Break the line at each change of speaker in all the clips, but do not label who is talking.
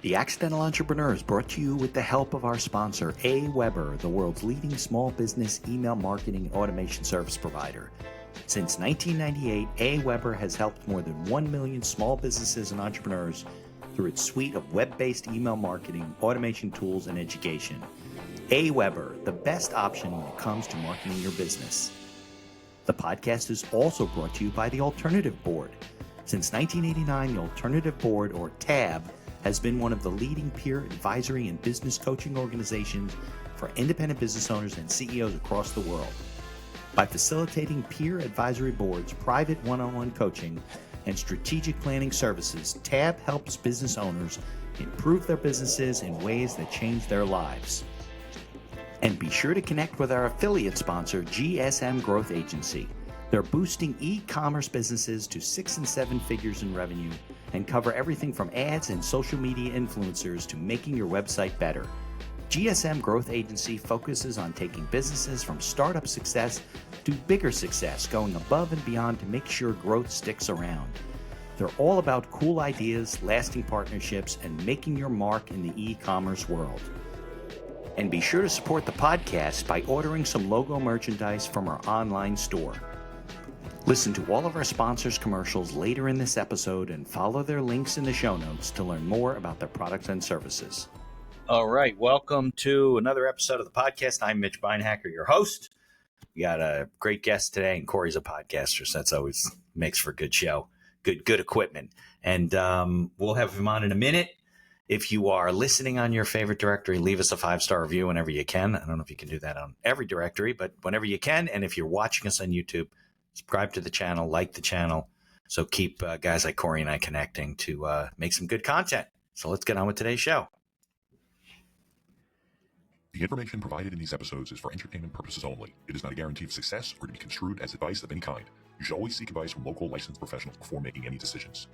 The Accidental Entrepreneur is brought to you with the help of our sponsor, AWeber, the world's leading small business email marketing and automation service provider. Since 1998, AWeber has helped more than 1 million small businesses and entrepreneurs through its suite of web-based email marketing, automation tools, and education. AWeber, the best option when it comes to marketing your business. The podcast is also brought to you by the Alternative Board. Since 1989, the Alternative Board, or TAB, has been one of the leading peer advisory and business coaching organizations for independent business owners and CEOs across the world. By facilitating peer advisory boards, private one-on-one coaching, and strategic planning services, TAB helps business owners improve their businesses in ways that change their lives. And be sure to connect with our affiliate sponsor, GSM Growth Agency. They're boosting e-commerce businesses to 6 and 7 figures in revenue and cover everything from ads and social media influencers to making your website better. GSM Growth Agency focuses on taking businesses from startup success to bigger success, going above and beyond to make sure growth sticks around. They're all about cool ideas, lasting partnerships, and making your mark in the e-commerce world. And be sure to support the podcast by ordering some logo merchandise from our online store. Listen to all of our sponsors' commercials later in this episode and follow their links in the show notes to learn more about their products and services. All right, welcome to another episode of the podcast. I'm Mitch Beinhacker, your host. We got a great guest today, and Corey's a podcaster, so that's always makes for a good show, good equipment. And we'll have him on in a minute. If you are listening on your favorite directory, leave us a 5-star review whenever you can. I don't know if you can do that on every directory, but whenever you can. And if you're watching us on YouTube, subscribe to the channel, like the channel. So keep guys like Corey and I connecting to make some good content. So let's get on with today's show.
The information provided in these episodes is for entertainment purposes only. It is not a guarantee of success or to be construed as advice of any kind. You should always seek advice from local licensed professionals before making any decisions.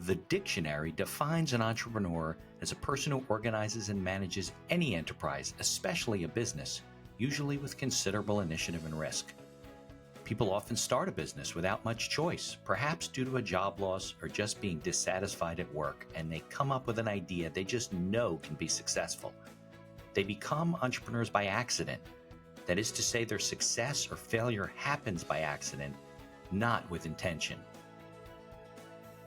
The dictionary defines an entrepreneur as a person who organizes and manages any enterprise, especially a business, usually with considerable initiative and risk. People often start a business without much choice, perhaps due to a job loss or just being dissatisfied at work, and they come up with an idea they just know can be successful. They become entrepreneurs by accident. That is to say, their success or failure happens by accident, not with intention.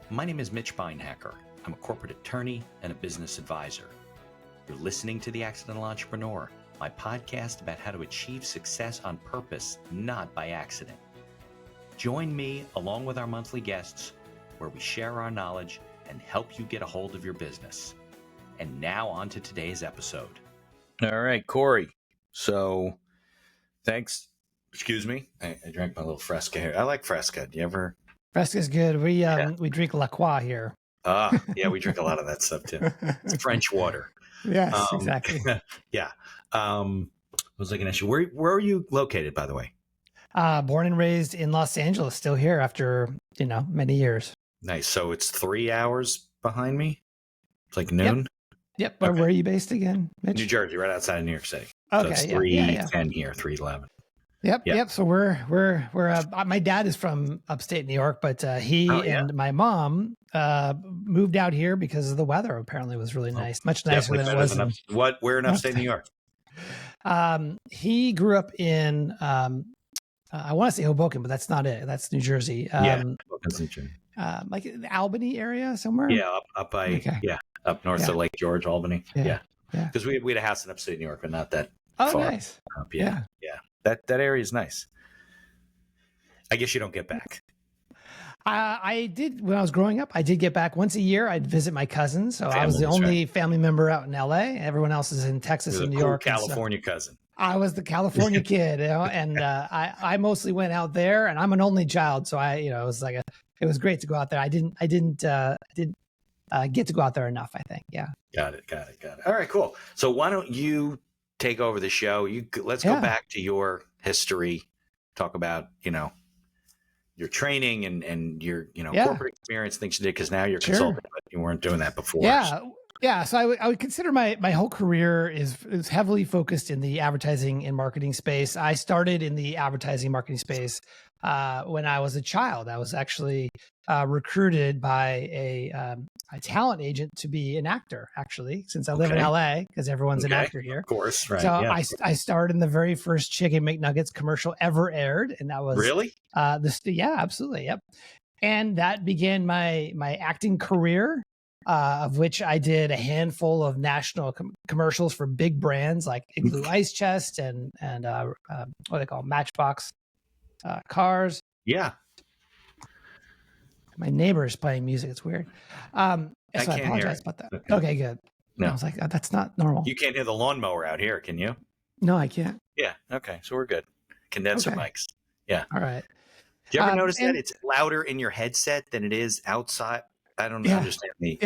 My name is Mitch Beinhacker. I'm a corporate attorney and a business advisor. You're listening to The Accidental Entrepreneur, my podcast about how to achieve success on purpose, not by accident. Join me along with our monthly guests, where we share our knowledge and help you get a hold of your business. And now on to today's episode. All right, Corey. So thanks. Excuse me. I drank my little Fresca here. I like Fresca. Do you ever?
Fresca's good. We drink La Croix here.
Yeah, we drink a lot of that stuff too. It's French water.
Yes, exactly.
Yeah. I was looking at you. Where are you located, by the way?
Born and raised in Los Angeles, still here after, many years.
Nice. So it's 3 hours behind me. It's like noon.
Yep. Okay. Where are you based again, Mitch?
New Jersey, right outside of New York City.
Okay.
So it's 3:10 here, 3:11.
Yep. So we're my dad is from upstate New York, but he and my mom moved out here because of the weather. Apparently, it was really nice, much nicer than it was.
Where in upstate New York?
He grew up in I want to say Hoboken, but that's not it. That's New Jersey.
Hoboken's New Jersey.
Like the Albany area somewhere.
Yeah, up north of Lake George, Albany. Yeah. Because we had a house in upstate New York, but not that far.
Nice.
Up. Yeah. That area is nice. I guess you don't get back.
I did when I was growing up. I did get back once a year. I'd visit my cousins. So I was the only family member out in LA. Everyone else is in Texas and New York.
California cousin.
I was the California kid, and I mostly went out there. And I'm an only child, so it was it was great to go out there. I didn't get to go out there enough, I think. Yeah.
Got it. All right, cool. So why don't you take over the show? Let's go back to your history. Talk about, your training and your, corporate experience, things you did, because now you're consulting, but you weren't doing that before.
Yeah. Yeah, so I would consider my whole career is heavily focused in the advertising and marketing space. I started in the advertising marketing space when I was a child. I was actually recruited by a talent agent to be an actor, actually, since I live in LA, because everyone's an actor here.
Of course, right.
So I starred in the very first Chicken McNuggets commercial ever aired, and that was
Really?
Yeah, absolutely, yep. And that began my acting career. Of which I did a handful of national commercials for big brands like Igloo Ice Chest and what they call Matchbox cars.
Yeah.
My neighbor is playing music. It's weird. So I apologize about that. Okay, good. No. I was like, that's not normal.
You can't hear the lawnmower out here, can you?
No, I can't.
Yeah. Okay. So we're good. Condenser mics. Yeah.
All right.
Do you ever notice that it's louder in your headset than it is outside? I don't understand the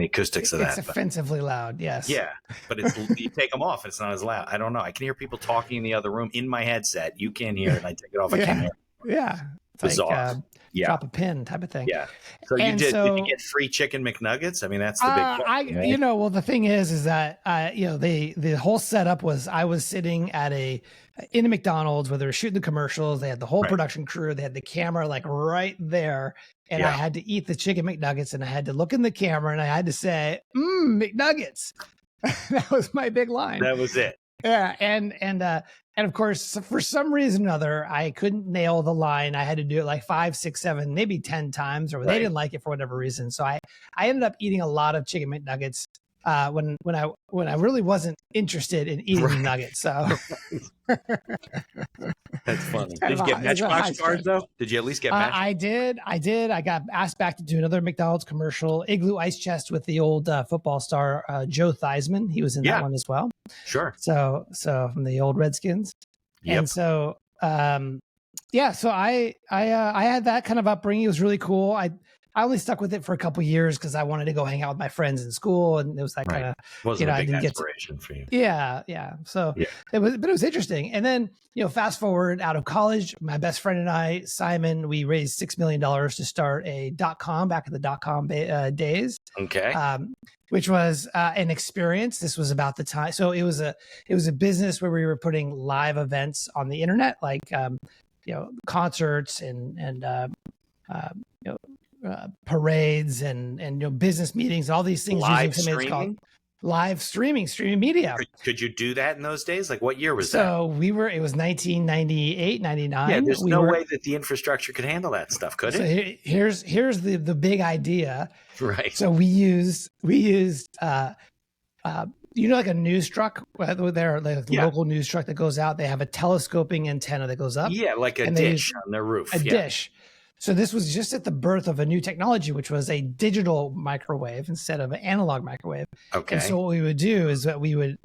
acoustics of that.
It's offensively loud, yes.
Yeah, but you take them off, it's not as loud. I don't know. I can hear people talking in the other room in my headset. You can't hear it, and I take it off. I can't hear it.
Yeah. It's
bizarre.
Like drop a pin type of thing.
Yeah. So did you get free Chicken McNuggets? I mean, that's the big question, right?
Well, the thing is that the whole setup was I was sitting at in a McDonald's where they were shooting the commercials. They had the whole production crew. They had the camera like right there. And I had to eat the Chicken McNuggets, and I had to look in the camera, and I had to say, McNuggets. That was my big line.
That was it.
Yeah. And of course, for some reason or other, I couldn't nail the line. I had to do it like 5, 6, 7, maybe 10 times, or they didn't like it for whatever reason. So I ended up eating a lot of Chicken McNuggets when I really wasn't interested in eating nuggets. So
that's funny. Did you get Matchbox cards though? Did you at least get Matchbox?
I did. I got asked back to do another McDonald's commercial, Igloo Ice Chest, with the old football star Joe Theismann. He was in that one as well.
Sure.
So from the old Redskins. Yep. And so so I had that kind of upbringing. It was really cool. I only stuck with it for a couple of years because I wanted to go hang out with my friends in school, and it was that kind of
wasn't a big inspiration for you.
Yeah. So it was interesting. And then fast forward out of college, my best friend and I, Simon, we raised $6 million to start a .com back in the .com days.
Okay.
Which was an experience. This was about the time. So it was a business where we were putting live events on the internet, like concerts and parades and business meetings, all these things.
Live streaming?
Live streaming media.
Could you do that in those days? Like what year was that?
So it was 1998, 99.
Yeah, there's no way that the infrastructure could handle that stuff, could it?
Here's the big idea.
Right.
So we used like a news truck, there, like a local news truck that goes out. They have a telescoping antenna that goes up.
Yeah, like a dish on their roof.
A dish. So this was just at the birth of a new technology, which was a digital microwave instead of an analog microwave.
Okay.
And so what we would do is that we would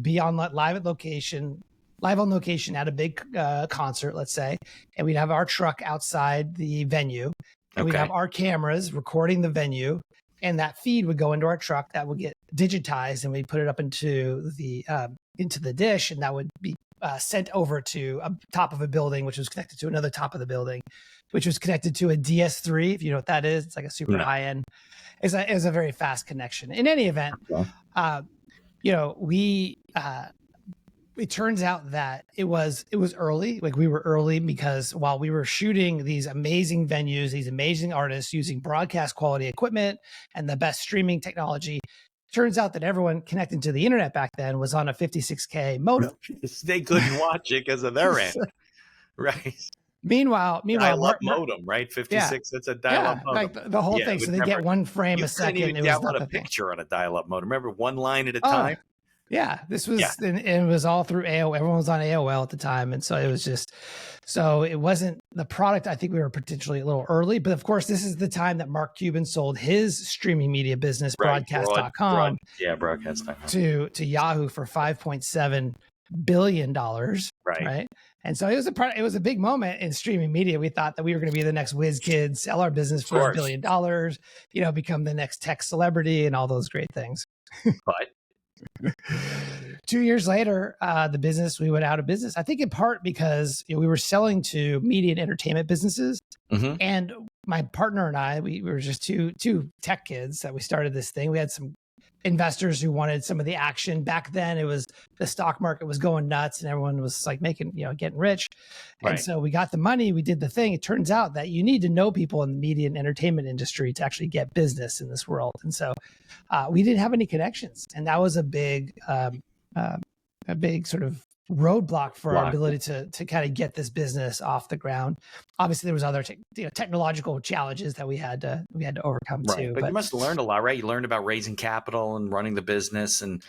be on live on location at a big concert, let's say, and we'd have our truck outside the venue, and we'd have our cameras recording the venue, and that feed would go into our truck that would get digitized, and we'd put it up into the dish, and that would be sent over to a top of a building, which was connected to another top of the building, which was connected to a DS3. If you know what that is, it's like a super high end. It's a very fast connection. In any event, it turns out that it was early. Like we were early because while we were shooting these amazing venues, these amazing artists using broadcast quality equipment and the best streaming technology, turns out that everyone connected to the internet back then was on a 56K modem.
They couldn't watch it because of their end. Right.
Meanwhile,
dial-up modem, right? 56. That's a dial-up modem.
Like the whole thing. So they get one frame a second.
You couldn't even download a picture on a dial-up modem. Remember, one line at a time.
Yeah, this was, and it was all through AOL. Everyone was on AOL at the time, and so it was it wasn't the product. I think we were potentially a little early, but of course, this is the time that Mark Cuban sold his streaming media business, Broadcast.com,
Broadcast.com,
to Yahoo for $5.7 billion. Right. And so it was a big moment in streaming media. We thought that we were going to be the next WizKids, sell our business for $1 billion, become the next tech celebrity and all those great things.
But
2 years later, we went out of business. I think in part because we were selling to media and entertainment businesses. Mm-hmm. And my partner and I, we were just two tech kids that we started this thing. We had some investors who wanted some of the action. Back then, it was the stock market was going nuts and everyone was like making, getting rich.
Right.
And so we got the money, we did the thing. It turns out that you need to know people in the media and entertainment industry to actually get business in this world. And so we didn't have any connections. And that was a big sort of roadblock for our ability to kind of get this business off the ground. Obviously, there was other technological challenges that we had to overcome too.
But you must have learned a lot, right? You learned about raising capital and running the business, and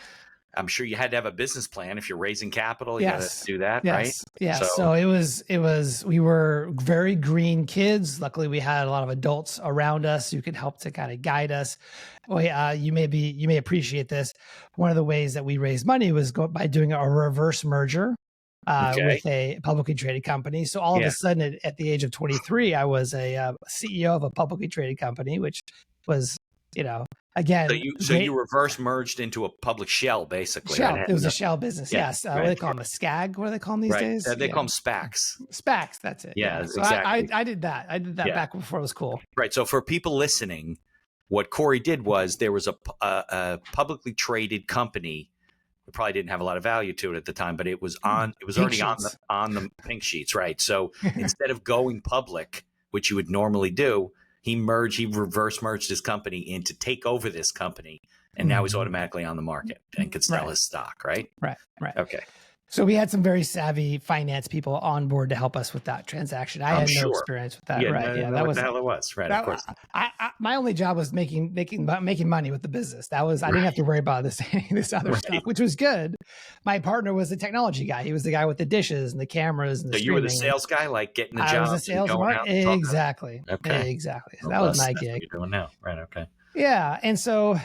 I'm sure you had to have a business plan if you're raising capital. You got to do that, right?
Yeah. So it was. We were very green kids. Luckily, we had a lot of adults around us who could help to kind of guide us. Well, you may appreciate this. One of the ways that we raised money was by doing a reverse merger with a publicly traded company. So all of a sudden, at the age of 23, I was a CEO of a publicly traded company, which was, again.
So you reverse merged into a public shell, basically.
Shell. It was a shell business. Yes. What do they call them? A SCAG? What do they call them these days?
They call them SPACs.
SPACs. That's it.
Yeah,
So
exactly.
I did that. I did that back before it was cool.
Right. So for people listening, what Corey did was there was a publicly traded company. It probably didn't have a lot of value to it at the time, but it was already on the pink sheets. Right. So instead of going public, which you would normally do, he reverse merged his company to take over this company. And now he's automatically on the market and could sell his stock. Right.
Right.
Okay.
So we had some very savvy finance people on board to help us with that transaction. I had no experience with that.
That was the hell it was. Right. Of course.
My only job was making money with the business. I didn't have to worry about this other stuff, which was good. My partner was the technology guy. He was the guy with the dishes and the cameras and the
you were the sales guy, like getting the job.
I was the sales market. Exactly.
Okay.
Exactly. So that was my gig.
What you're doing now. Right. Okay.
Yeah. And so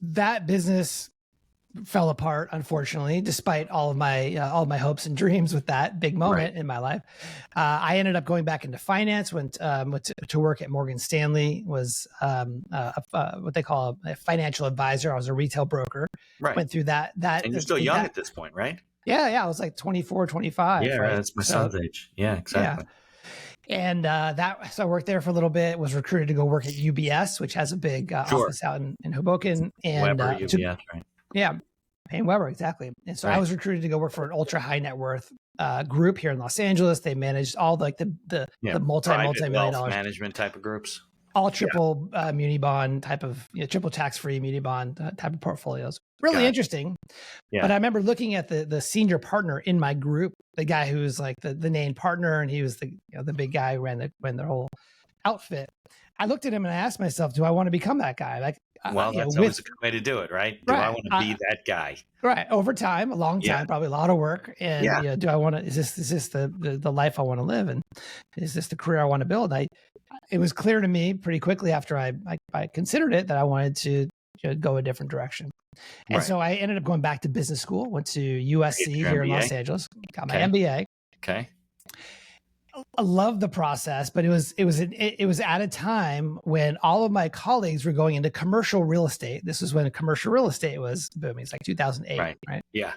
that business fell apart, unfortunately, despite all of my hopes and dreams with that big moment in my life. I ended up going back into finance, went to work at Morgan Stanley, was what they call a financial advisor. I was a retail broker.
Right.
Went through that.
And you're still young at this point, right?
Yeah. I was like 24, 25.
Yeah, right? That's my son's age. Yeah, exactly.
Yeah. And so I worked there for a little bit, was recruited to go work at UBS, which has a big office out in Hoboken. And
Weber, UBS, right?
Yeah, Payne Weber, exactly. And so I was recruited to go work for an ultra high net worth group here in Los Angeles. They managed all the multi-million dollar
management type of groups,
all triple muni bond type of triple tax free muni bond type of portfolios. Really interesting. Yeah. But I remember looking at the senior partner in my group, the guy who was like the named partner, and he was the big guy who ran the whole outfit. I looked at him and I asked myself, do I want to become that guy? Like,
that's always a good way to do it, right? Do I want to be that guy?
Right. Over time, a long time, probably a lot of work. And do I want to, is this the life I want to live? And is this the career I want to build? It was clear to me pretty quickly after I considered it that I wanted to go a different direction. And so I ended up going back to business school, went to USC here in Los Angeles, got my MBA.
Okay.
I love the process, but it was at a time when all of my colleagues were going into commercial real estate. This was when commercial real estate was booming. It's like 2008, right?
Yeah.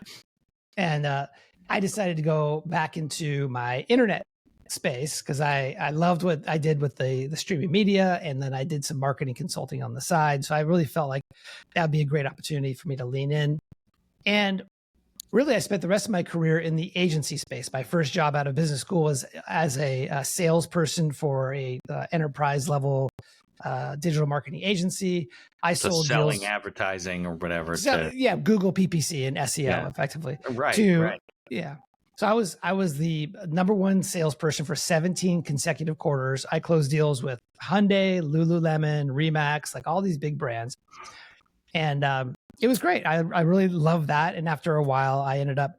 And I decided to go back into my internet space because I loved what I did with the streaming media, and then I did some marketing consulting on the side. So I really felt like that would be a great opportunity for me to lean in. And really, I spent the rest of my career in the agency space. My first job out of business school was as a salesperson for a enterprise level digital marketing agency. I sold
selling advertising or whatever.
Google PPC and SEO effectively.
Right.
Yeah. So I was the number one salesperson for 17 consecutive quarters. I closed deals with Hyundai, Lululemon, Remax, like all these big brands. And it was great. I really loved that. And after a while, I ended up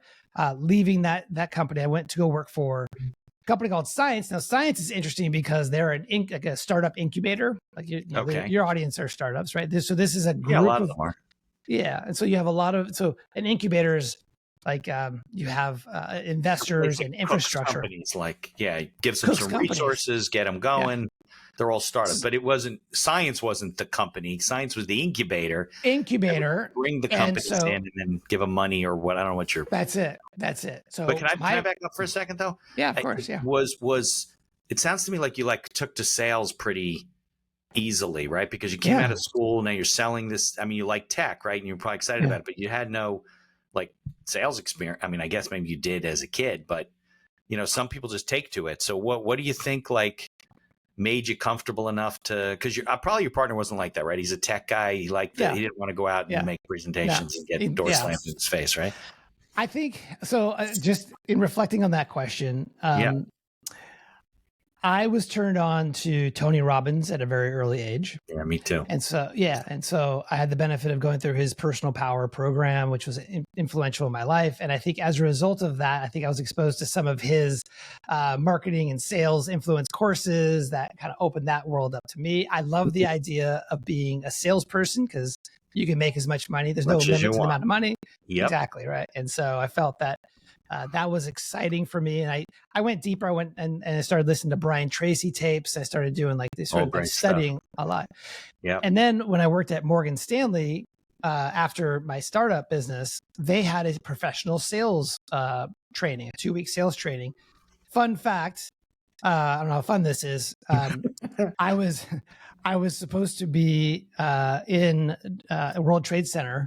leaving that company. I went to go work for a company called Science. Now, Science is interesting because they're like a startup incubator. Like your audience are startups, right? So this is a group.
Yeah, a lot of them are.
Yeah, and so you have a lot of an incubator is like you have investors and infrastructure.
Companies gives them some resources, get them going. Yeah. They're all startups, but Science wasn't the company. Science was the incubator. Bring the companies in and then give them money or what. I don't know what you're.
That's it. So,
but can I back up for a second though?
Yeah, of course. Yeah.
It sounds to me like you took to sales pretty easily, right? Because you came out of school, now you're selling this. I mean, you like tech, right? And you're probably excited about it, but you had no like sales experience. I mean, I guess maybe you did as a kid, but you know, some people just take to it. So what do you think like made you comfortable enough to, because probably your partner wasn't like that, right? He's a tech guy. He liked that. He didn't want to go out and make presentations and get doors slammed in his face, right?
I think so. Just in reflecting on that question, I was turned on to Tony Robbins at a very early age.
Yeah, me too.
And so I had the benefit of going through his personal power program, which was influential in my life. And I think as a result of that, I think I was exposed to some of his marketing and sales influence courses that kind of opened that world up to me. I love the idea of being a salesperson because you can make as much money. There's no limit to the amount of money. Exactly. Right. And so I felt that that was exciting for me. And I went deeper. I went and I started listening to Brian Tracy tapes. I started doing like this sort of studying a lot. Yeah. And then when I worked at Morgan Stanley, after my startup business, they had a professional sales training, a 2-week sales training. Fun fact. I don't know how fun this is. I was supposed to be in a World Trade Center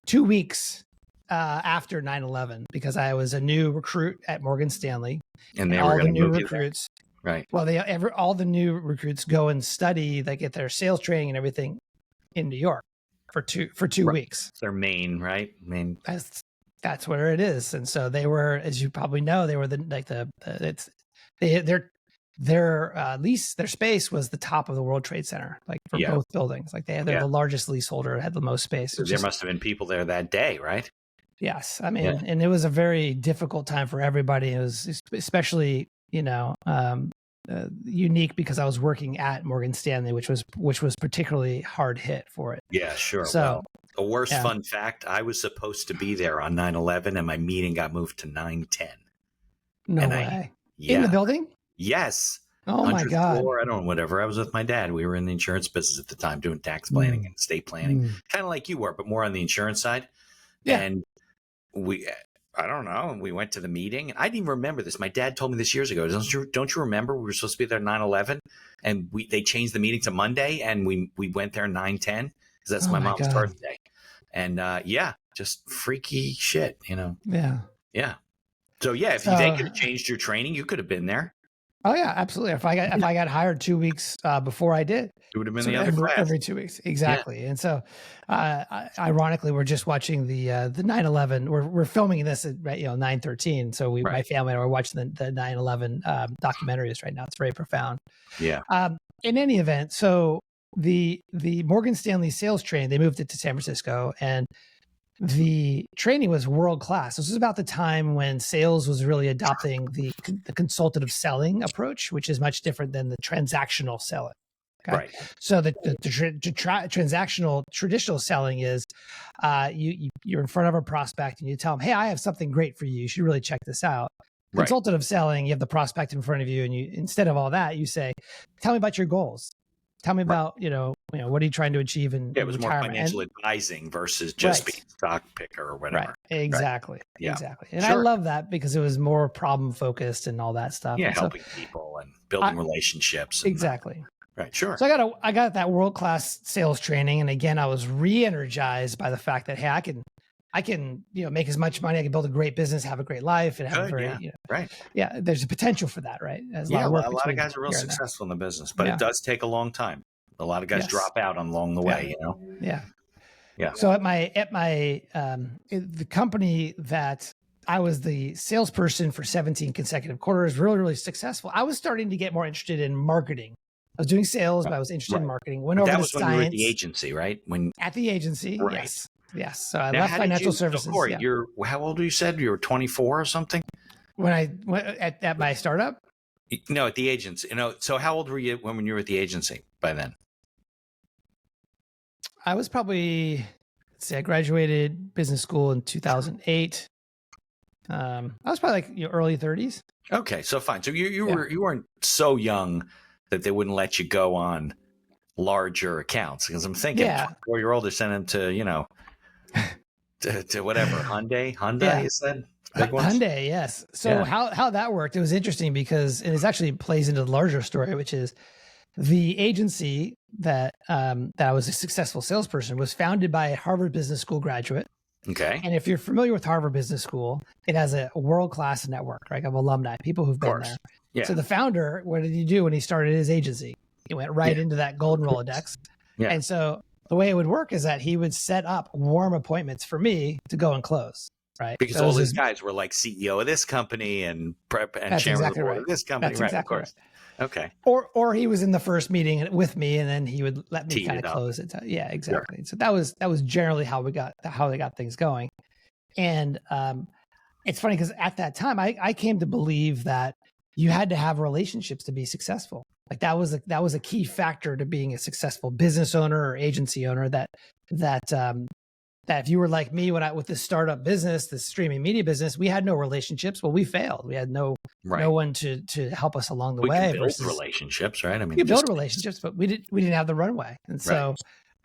2 weeks after 9/11 because I was a new recruit at Morgan Stanley,
and they all the new
recruits,
right?
Well, all the new recruits go and study, they get their sales training and everything in New York for two weeks.
Their main, right?
That's where it is, and so they were, as you probably know, they were their space was the top of the World Trade Center, like for both buildings. Like they're the largest leaseholder, had the most space.
So there must have been people there that day, right?
Yes. I mean, and it was a very difficult time for everybody. It was especially, unique because I was working at Morgan Stanley, which was particularly hard hit for it.
Yeah, sure.
So
well, the worst fun fact, I was supposed to be there on 9/11 and my meeting got moved to 9/10.
No way. In the building?
Yes.
Oh my God.
Floor, I don't know, whatever. I was with my dad. We were in the insurance business at the time doing tax planning and estate planning, kind of like you were, but more on the insurance side. Yeah. And I don't know. We went to the meeting. I didn't even remember this. My dad told me this years ago. Don't you remember? We were supposed to be there 9/11 and they changed the meeting to Monday and we went there 9/10 because that's my mom's birthday. And just freaky shit, Yeah. Yeah. So if they could have changed your training, you could have been there.
Oh yeah, absolutely. If I got hired 2 weeks before I did,
it would have been the other class.
Every 2 weeks, exactly. Yeah. And so, ironically, we're just watching the 9/11. We're filming this at 9/13. So my family and I are watching the 9/11 documentaries right now. It's very profound.
Yeah.
In any event, so the Morgan Stanley sales training, they moved it to San Francisco, and the training was world class. This was about the time when sales was really adopting the consultative selling approach, which is much different than the transactional selling. Okay? Right. So the transactional traditional selling is you're in front of a prospect and you tell them, hey, I have something great for you. You should really check this out. Right. Consultative selling, you have the prospect in front of you, and you, instead of all that, you say, tell me about your goals. Tell me about, what are you trying to achieve in
it was
retirement?
More financial advising versus just being a stock picker or whatever.
Right. Exactly. Right. Yeah. Exactly. And
sure.
I love that because it was more problem focused and all that stuff.
Yeah, helping people and building relationships. And,
exactly.
Right. Sure.
So I got that world-class sales training. And again, I was re-energized by the fact that, hey, I can make as much money. I can build a great business, have a great life, and have a very,
right.
Yeah, there's a potential for that, right?
A lot of guys are real successful in the business, but it does take a long time. A lot of guys drop out along the way,
Yeah.
Yeah.
So at my the company that I was the salesperson for 17 consecutive quarters, really, really successful. I was starting to get more interested in marketing. I was doing sales, but I was interested in marketing.
That was when you were at the agency, right?
At the agency,
right.
Yes. So I left financial services.
Corey, how old were you? Said you were 24 or something?
When I went at my startup?
No, at the agency. So how old were you when you were at the agency by then?
I was probably, I graduated business school in 2008. I was probably like early 30s.
Okay, so fine. So you weren't so young that they wouldn't let you go on larger accounts, because I'm thinking 4-year-old are sending to to whatever Hyundai you said. Big ones?
Hyundai, yes. So how that worked, it was interesting because it actually plays into the larger story, which is the agency that I was a successful salesperson was founded by a Harvard Business School graduate.
Okay.
And if you're familiar with Harvard Business School, it has a world-class network, right, of alumni, people who've been there.
Yeah.
So the founder, what did he do when he started his agency? He went right into that golden Rolodex.
Yeah.
And so the way it would work is that he would set up warm appointments for me to go and close, right?
Because all these guys were like CEO of this company and chairman of the board of this company.
That's
right,
exactly
of course.
Right.
Okay.
Or he was in the first meeting with me, and then he would let me kind of close it. Yeah, exactly. Sure. So that was generally how they got things going. And it's funny because at that time I came to believe that you had to have relationships to be successful. Like that was a key factor to being a successful business owner or agency owner, that if you were like me with this startup business, this streaming media business, we had no relationships. Well, we failed. We had no one to help us along the way.
We built relationships, right? I mean,
we built relationships, but we didn't have the runway. And so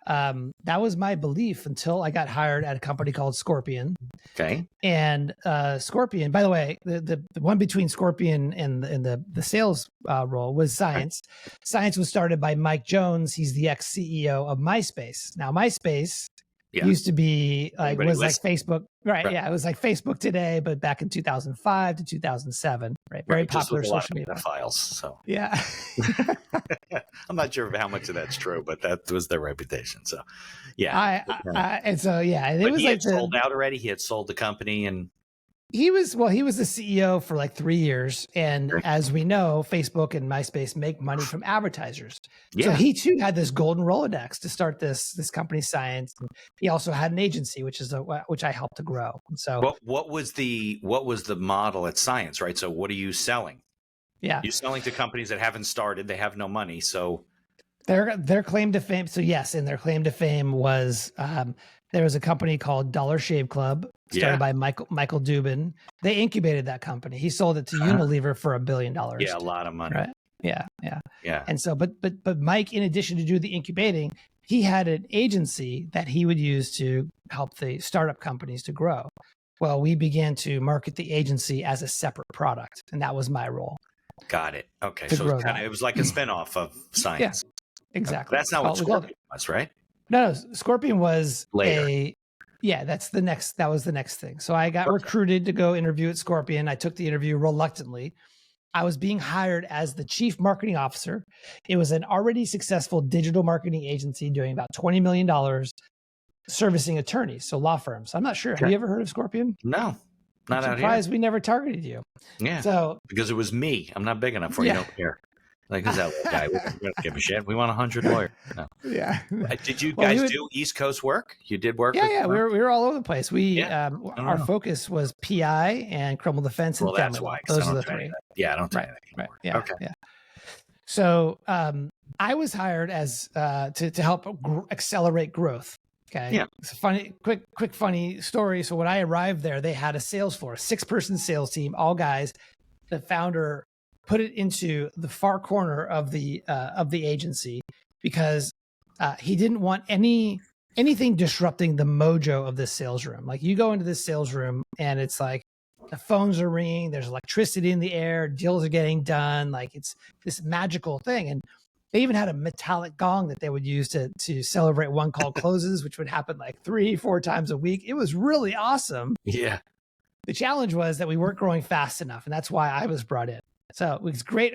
that was my belief until I got hired at a company called Scorpion.
Okay.
And Scorpion, by the way, the one between Scorpion and the sales role was Science. Okay. Science was started by Mike Jones. He's the ex-CEO of MySpace. Now, MySpace used to be like Facebook, right? Yeah, it was like Facebook today, but back in 2005 to 2007, right? Very popular social media
files. So
yeah,
I'm not sure how much of that's true, but that was their reputation. So
yeah, and so it was like
sold out already. He had sold the company, and
he was the CEO for like 3 years. And as we know, Facebook and MySpace make money from advertisers. Yeah. So he too had this golden Rolodex to start this company, Science. And he also had an agency, which I helped to grow. And so
what was the model at Science, right? So what are you selling?
Yeah.
You're selling to companies that haven't started, they have no money. So
their claim to fame. So yes, and their claim to fame was, there was a company called Dollar Shave Club, started by Michael Dubin. They incubated that company. He sold it to Unilever for $1 billion.
Yeah, a lot of money.
Right? Yeah. And so, but Mike, in addition to do the incubating, he had an agency that he would use to help the startup companies to grow. Well, we began to market the agency as a separate product, and that was my role.
Got it. Okay, so it was like a spinoff of Science.
Yeah, exactly.
That's not what Scorpion was, right?
No, Scorpion was
later.
That was the next thing. So I got recruited to go interview at Scorpion. I took the interview reluctantly. I was being hired as the chief marketing officer. It was an already successful digital marketing agency doing about $20 million, servicing attorneys, so law firms. I'm not sure. Have you ever heard of Scorpion?
No, not out here.
Surprised we never targeted you.
Yeah.
So
because it was me. I'm not big enough for you. Don't care. Like, who's that guy? We don't give a shit. We want 100 lawyers. No.
Yeah.
Did you guys do East Coast work? You did work?
Yeah. We were all over the place. Our focus was PI and criminal defense.
Well, that's why.
Those are the three.
Yeah, I don't do that anymore.
Right. Yeah. Okay. Yeah. So I was hired as to help accelerate growth. Okay.
Yeah.
It's a quick funny story. So when I arrived there, they had a sales force, 6-person sales team, all guys. The founder put it into the far corner of the agency because he didn't want anything disrupting the mojo of this sales room. Like you go into this sales room and it's like the phones are ringing, there's electricity in the air, deals are getting done. Like it's this magical thing. And they even had a metallic gong that they would use to celebrate one call closes, which would happen like 3-4 times a week. It was really awesome.
Yeah.
The challenge was that we weren't growing fast enough. And that's why I was brought in. So it was great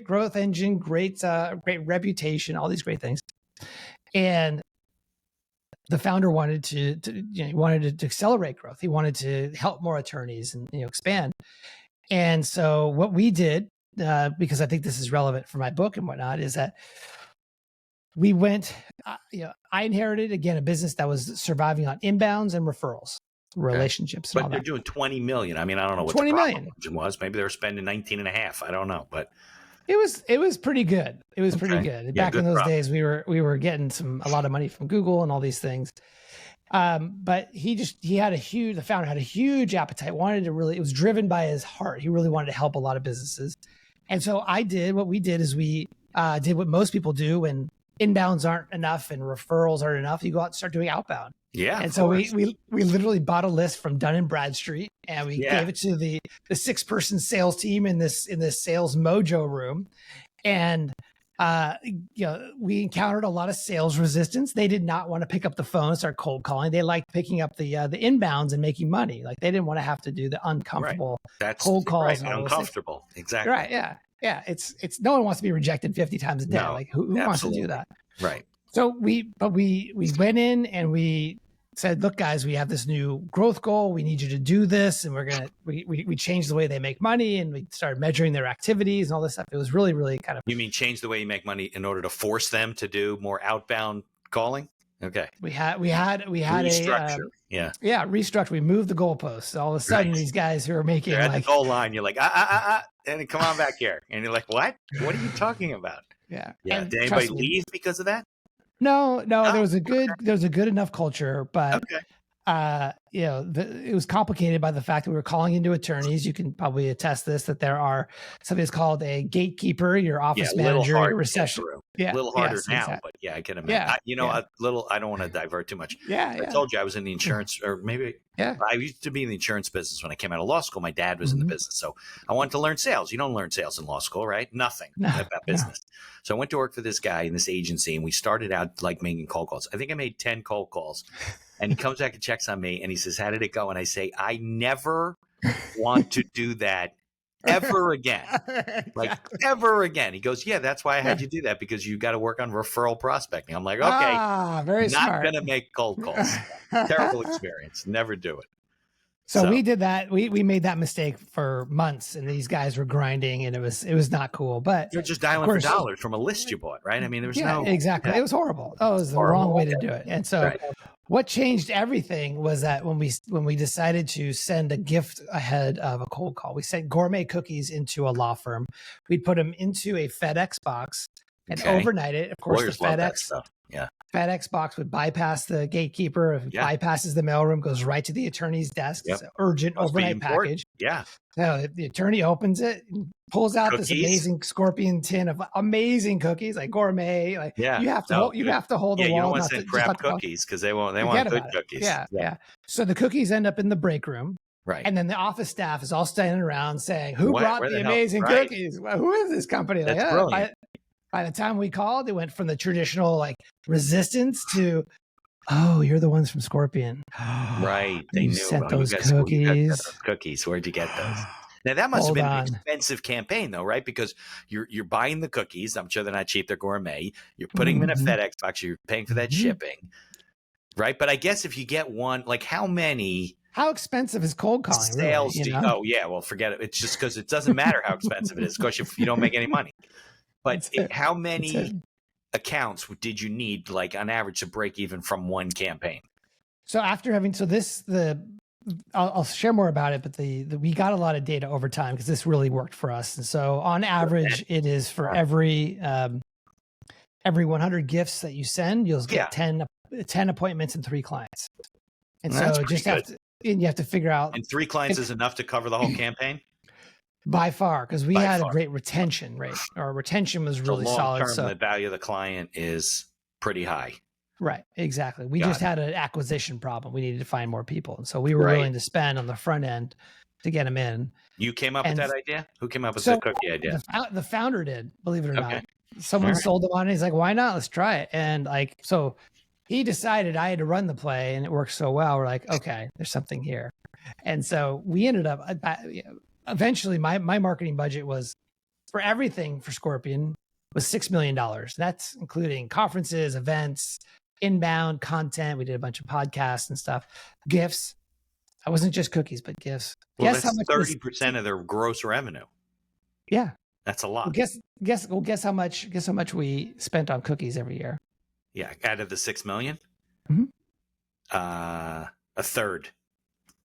growth engine, great reputation, all these great things. And the founder wanted to accelerate growth. He wanted to help more attorneys and expand. And so what we did, because I think this is relevant for my book and whatnot, is that we went. I inherited again a business that was surviving on inbounds and referrals. Relationships,
but they're doing 20 million. I mean, I don't know what
20
the
million
was. Maybe they were spending 19.5. I don't know, but
it was pretty good. It was pretty good. Back in those days, we were getting a lot of money from Google and all these things. But the founder had a huge appetite. It was driven by his heart. He really wanted to help a lot of businesses. And so what we did is we did what most people do when inbounds aren't enough and referrals aren't enough. You go out and start doing outbound.
Yeah.
And so we literally bought a list from Dun & Bradstreet and we gave it to the 6-person sales team in this sales mojo room. And we encountered a lot of sales resistance. They did not want to pick up the phone and start cold calling. They liked picking up the inbounds and making money. Like they didn't want to have to do the uncomfortable cold calls.
Right, and uncomfortable. Exactly.
Right. Yeah. Yeah. It's no one wants to be rejected 50 times a day.
No,
like who wants to do that?
Right.
So we went in and we said, look, guys, we have this new growth goal. We need you to do this. And we changed the way they make money, and we started measuring their activities and all this stuff. It was really, really kind of.
You mean change the way you make money in order to force them to do more outbound calling? Okay.
We had restructure. Restructure. We moved the goalposts. All of a sudden, these guys who are making
at the goal line, you're like, and come on back here. And you're like, what? What are you talking about?
Yeah.
Yeah. Did anybody leave because of that?
No, there was a good enough culture, but it was complicated by the fact that we were calling into attorneys. You can probably attest this, that there are something that's called a gatekeeper, your office manager, your reception.
A little harder now, but I can imagine. I don't want to divert too much. I told you I was in the insurance, or maybe I used to be in the insurance business when I came out of law school. My dad was in the business, so I wanted to learn sales. You don't learn sales in law school, right? Nothing about business. So I went to work for this guy in this agency, and we started out like making cold calls. I think I made 10 cold calls, and he comes back and checks on me, and he says, "How did it go?" And I say, "I never want to do that ever again." Like ever again. He goes, "Yeah, that's why I had you do that, because you got to work on referral prospecting." I'm like, okay,
very
not
smart.
going to make cold calls. Terrible experience. Never do it.
So we did that. We made that mistake for months, and these guys were grinding, and it was not cool. But
you're just dialing for dollars from a list you bought, right? I mean, there was no
exactly. It was horrible. Oh, it was the wrong way to do it. And so what changed everything was that when we decided to send a gift ahead of a cold call, we sent gourmet cookies into a law firm. We'd put them into a FedEx box and overnight it. Of course,
lawyers
the
love that stuff.
FedEx box would bypass the gatekeeper. If it bypasses the mailroom, goes right to the attorney's desk. It's an urgent overnight package.
Yeah.
So the attorney opens it, and pulls out this amazing Scorpion tin of amazing cookies, like gourmet. Like you have to hold the wall.
You don't want to send crap cookies because they want good cookies.
Yeah. So the cookies end up in the break room.
Right.
And then the office staff is all standing around saying, "Who brought the amazing cookies? Well, who is this company?" Like,
that's brilliant.
By the time we called, it went from the traditional like resistance to, "Oh, you're the ones from Scorpion."
Right. They knew
sent those cookies.
Cookies. Where'd you get those? Now that must have been an expensive campaign, though, right? Because you're buying the cookies. I'm sure they're not cheap. They're gourmet. You're putting them in a FedEx box. You're paying for that shipping, right? But I guess if you get one, like how
expensive is cold calling?
Sales?
Really,
Oh yeah, well forget it. It's just because it doesn't matter how expensive it is, because you don't make any money. But how many accounts did you need, like on average, to break even from one campaign?
So after having I'll share more about it, but we got a lot of data over time because this really worked for us. And so on average, it is for every 100 gifts that you send, you'll get 10 appointments and 3 clients. And so you have to figure out.
And 3 clients is enough to cover the whole campaign?
By far, because we had a great retention rate. Our retention was really solid.
So the value of the client is pretty high.
Right, exactly. We just had an acquisition problem. We needed to find more people. And so we were willing to spend on the front end to get them in.
You came up with that idea? Who came up with the cookie idea?
The founder did, believe it or not. Someone sold them on it. He's like, "Why not? Let's try it." And so he decided I had to run the play, and it worked so well. We're like, okay, there's something here. And so we ended up, eventually my marketing budget was, for everything for Scorpion, was $6 million. That's including conferences, events, inbound content. We did a bunch of podcasts and stuff, gifts. I wasn't just cookies, but gifts.
Well, guess how much 30% of their gross revenue.
Yeah.
That's a lot.
Well, guess how much we spent on cookies every year.
Yeah. Out of the 6 million, a third.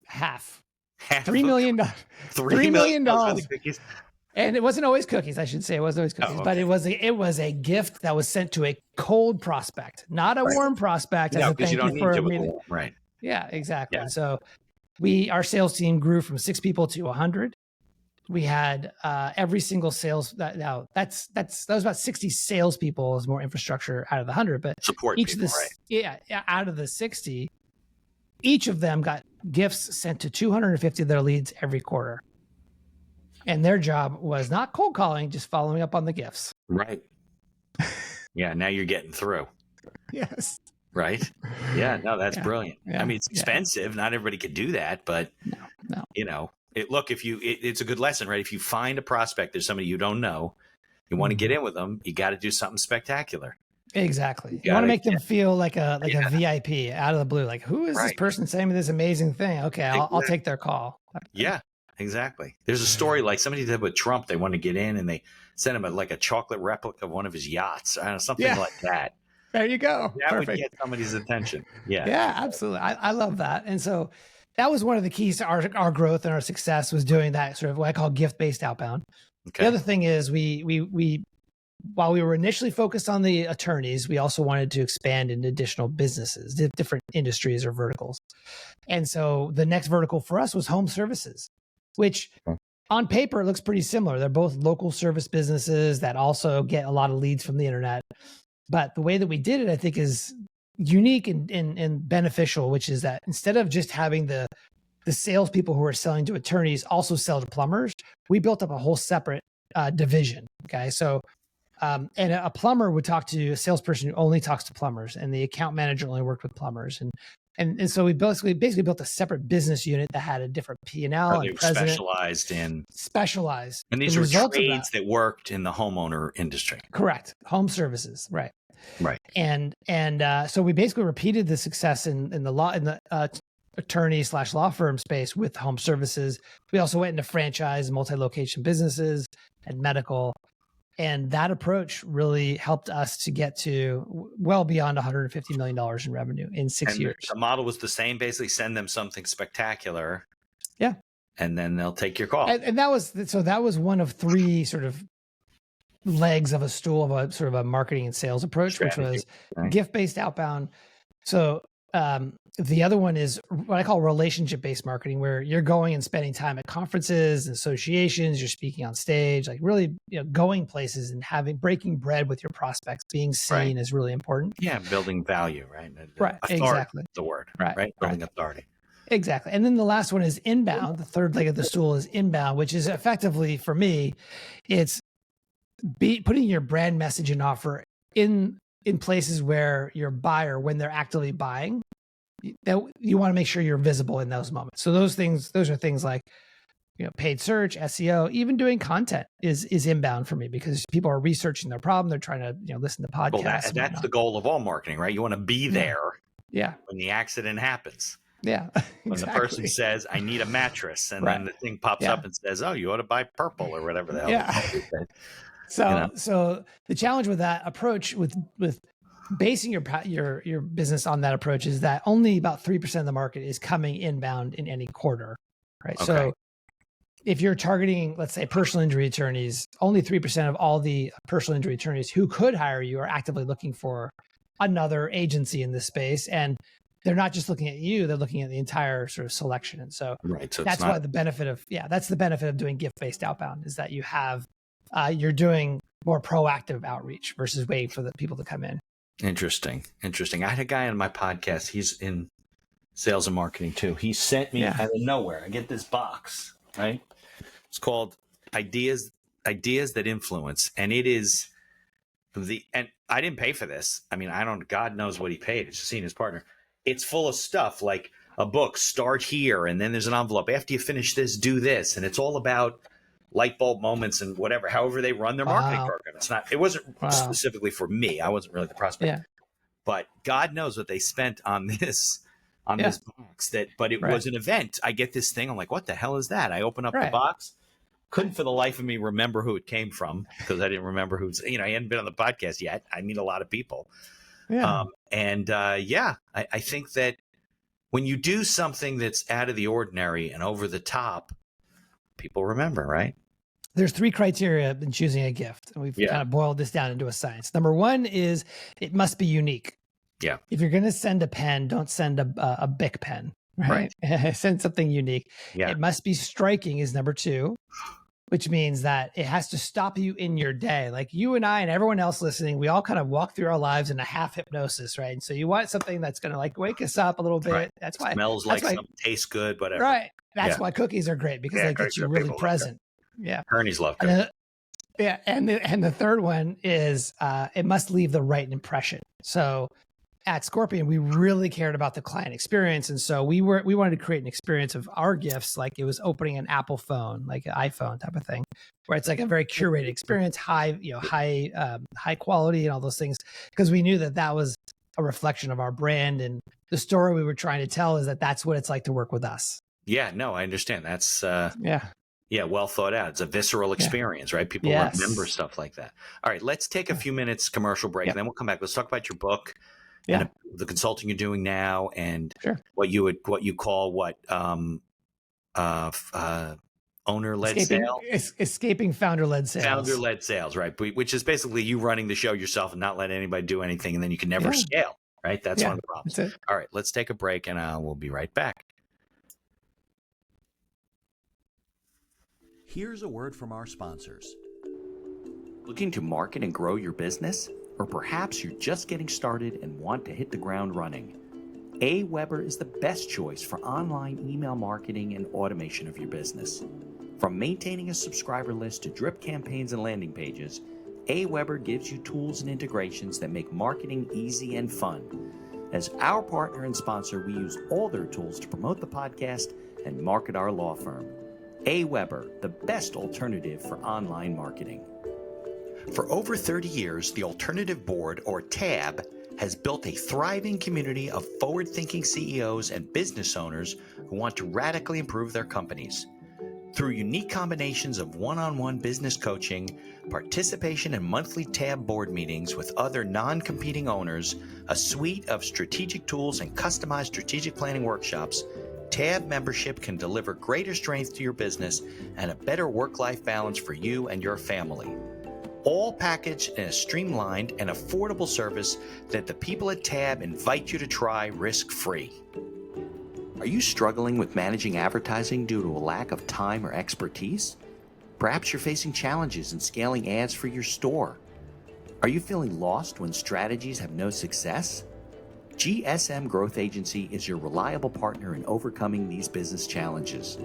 Half $3 million. $3 million. And it wasn't always cookies. I should say it wasn't always cookies, but it was a gift that was sent to a cold prospect, not a warm prospect.
No, because you don't need to. Right.
Yeah, exactly. Yeah. So our sales team grew from 6 people to 100. We had every single sales. That was about 60 salespeople as more infrastructure out of the 100, but
support
each
people,
of the out of the 60, each of them got gifts sent to 250 of their leads every quarter. And their job was not cold calling, just following up on the gifts.
Right. Yeah, now you're getting through.
Yes.
Right? Yeah, no, that's
Yeah.
brilliant.
Yeah.
I mean, it's expensive. Not everybody could do that, but
No.
you know, it's a good lesson, right? If you find a prospect, there's somebody you don't know, you want to get in with them, you got to do something spectacular.
Exactly. You want to make them feel like a VIP out of the blue. Like, who is this person saying me this amazing thing? Okay, I'll take their call.
Yeah, exactly. There's a story like somebody did with Trump. They wanted to get in, and they sent him a chocolate replica of one of his yachts, something like that.
There you go.
That would get somebody's attention. Yeah.
Yeah, absolutely. I love that. And so that was one of the keys to our growth and our success, was doing that sort of what I call gift-based outbound. Okay. The other thing is we while we were initially focused on the attorneys, we also wanted to expand into additional businesses, different industries or verticals. And so the next vertical for us was home services, which on paper, it looks pretty similar. They're both local service businesses that also get a lot of leads from the internet. But the way that we did it, I think, is unique and beneficial, which is that instead of just having the salespeople who are selling to attorneys also sell to plumbers, we built up a whole separate division. Okay. So, and a plumber would talk to a salesperson who only talks to plumbers, and the account manager only worked with plumbers. And so we basically built a separate business unit that had a different P&L and president. Specialized.
And these were trades that worked in the homeowner industry.
Correct. Home services. Right.
Right.
And so we basically repeated the success in the attorney/law firm space with home services. We also went into franchise, multi-location businesses, and medical. And that approach really helped us to get to well beyond $150 million in revenue in 6 years.
The model was the same, basically send them something spectacular.
Yeah.
And then they'll take your call.
And that was one of three sort of legs of a stool of a sort of a marketing and sales approach, strategy, which was gift-based outbound. So the other one is what I call relationship-based marketing, where you're going and spending time at conferences and associations, you're speaking on stage, like really going places and breaking bread with your prospects. Being seen is really important.
Yeah, building value, right?
Right,
authority,
exactly.
The word, right? Building authority.
Exactly. And then the last one is inbound. The third leg of the stool is inbound, which is effectively, for me, it's putting your brand message and offer in places where your buyer, when they're actively buying, that you want to make sure you're visible in those moments. So those are things like, paid search, SEO, even doing content is inbound for me, because people are researching their problem. They're trying to, listen to podcasts.
Well, that's the goal of all marketing, right? You want to be there.
Yeah.
When the accident happens.
Yeah. Exactly.
When the person says, I need a mattress, and then the thing pops up and says, oh, you ought to buy purple or whatever the hell.
Yeah. So the challenge with that approach, with basing your business on that approach, is that only about 3% of the market is coming inbound in any quarter, right? Okay. So if you're targeting, let's say, personal injury attorneys, only 3% of all the personal injury attorneys who could hire you are actively looking for another agency in this space. And they're not just looking at you, they're looking at the entire sort of selection. And so, that's why the benefit of doing gift-based outbound is that you have, you're doing more proactive outreach versus waiting for the people to come in.
Interesting. I had a guy on my podcast. He's in sales and marketing too. He sent me out of nowhere. I get this box, right? It's called Ideas That Influence. And it is and I didn't pay for this. I mean, God knows what he paid. It's just seeing his partner. It's full of stuff like a book, start here. And then there's an envelope. After you finish this, do this. And it's all about light bulb moments and whatever, however they run their marketing program. It wasn't specifically for me. I wasn't really the prospect, but God knows what they spent on this box but it was an event. I get this thing. I'm like, what the hell is that? I open up the box. Couldn't for the life of me remember who it came from, because I didn't remember who's, I hadn't been on the podcast yet. I meet a lot of people. Yeah. I think that when you do something that's out of the ordinary and over the top, people remember, right?
There's 3 criteria in choosing a gift. And we've kind of boiled this down into a science. Number 1 is it must be unique.
Yeah.
If you're going to send a pen, don't send a Bic pen, right? Send something unique. Yeah. It must be striking is number 2, which means that it has to stop you in your day. Like you and I and everyone else listening, we all kind of walk through our lives in a half hypnosis, right? And so you want something that's going to like wake us up a little bit. Right. That's why
smells like something, tastes good, whatever.
Right. That's why cookies are great, because they get you really present. Yeah.
Ernie's love cookies.
Yeah, and the third one is it must leave the right impression. So at Scorpion, we really cared about the client experience, and so we wanted to create an experience of our gifts, like it was opening an Apple phone, like an iPhone type of thing, where it's like a very curated experience, high quality, and all those things, because we knew that was a reflection of our brand, and the story we were trying to tell is that that's what it's like to work with us.
Yeah, no, I understand. That's
Yeah,
well thought out. It's a visceral experience, right? People remember stuff like that. All right, let's take a few minutes commercial break, and then we'll come back. Let's talk about your book. And the consulting you're doing now, and what you call owner-led sales,
escaping founder-led sales.
Founder-led sales, right? Which is basically you running the show yourself and not letting anybody do anything, and then you can never scale, right? That's one of the problems. All right, let's take a break, and we'll be right back.
Here's a word from our sponsors. Looking to market and grow your business? Or perhaps you're just getting started and want to hit the ground running. AWeber is the best choice for online email marketing and automation of your business. From maintaining a subscriber list to drip campaigns and landing pages, AWeber gives you tools and integrations that make marketing easy and fun. As our partner and sponsor, we use all their tools to promote the podcast and market our law firm. AWeber, the best alternative for online marketing. For over 30 years, the Alternative Board, or TAB, has built a thriving community of forward-thinking CEOs and business owners who want to radically improve their companies. Through unique combinations of one-on-one business coaching, participation in monthly TAB board meetings with other non-competing owners, a suite of strategic tools, and customized strategic planning workshops, TAB membership can deliver greater strength to your business and a better work-life balance for you and your family. All packaged in a streamlined and affordable service that the people at TAB invite you to try risk-free. Are you struggling with managing advertising due to a lack of time or expertise? Perhaps you're facing challenges in scaling ads for your store. Are you feeling lost when strategies have no success? GSM Growth Agency is your reliable partner in overcoming these business challenges.